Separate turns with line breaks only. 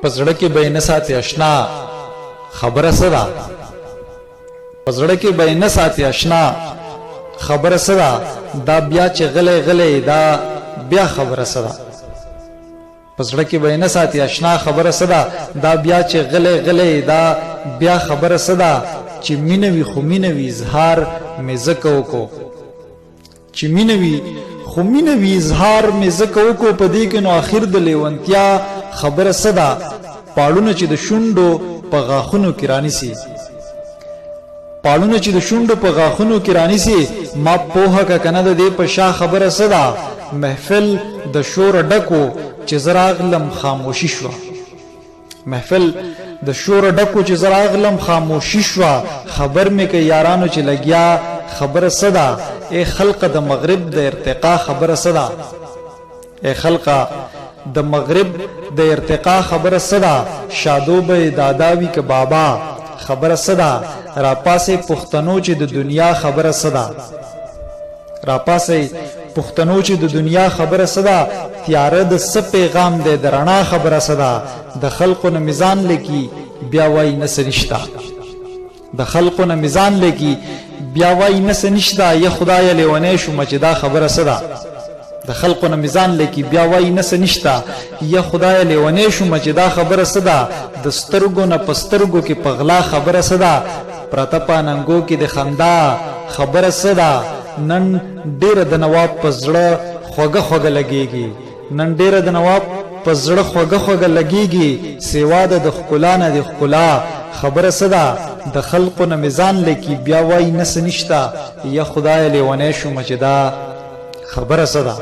پزړه کې به نه ساتي اشنا خبره سره پزړه کې به نه ساتي اشنا خبره سره دا بیا چې غلې غلې دا بیا خبره سره پزړه کې به نه ساتي اشنا خبره سره دا بیا چې غلې غلې دا بیا خبره سره چې مینوي خو مینوي اظهار مې زکو کو چې مینوي خو مینوي اظهار مې زکو کو په دې کې نو اخر د لیونتیا خبره صدا پاړونه چې د شونډو په غاخونو کې رانیسي پاړونه چې د شونډو په غاخونو کې رانیسي ما پوهه کا کنه د دې په شا خبره صدا محفل د شور ډکو چې زراغلم خاموشي شو محفل د شور ډکو چې زراغلم خاموشي شو خبر مې کې یارانو چې لګیا خبره صدا اے خلق د مغرب د ارتقا خبره صدا اے خلقا د مغرب د ارتقا خبره صدا شادو به داداوی که بابا خبره صدا را پاسه پښتنو چې د دنیا خبره صدا را پاسه پښتنو چې د دنیا خبره صدا تیاره د س پیغام د درنا خبره صدا د خلقو نه میزان لکی بیا وای نسنشتا د خلقو نه میزان لکی بیا وای نسنشتا یا خدای لیونه شو مجدا خبره صدا د خلقو نه میزان لکی بیا وای نسنشتا یا خدای لیونه شو مجدا خبره صدا د سترګو نه پسترګو کې پغلا خبره صدا پرتپا ننګو کې د خندا خبره صدا نن ډیر د نواب پزړه خوګه خوګه لګيږي نن ډیر د نواب پزړه خوګه خوګه لګيږي سیوا د خپلا نه د خپلا خبره صدا د خلقو نه میزان لکی بیا وای نسنشتا یا خدای لیونه شو مجدا خبره صدا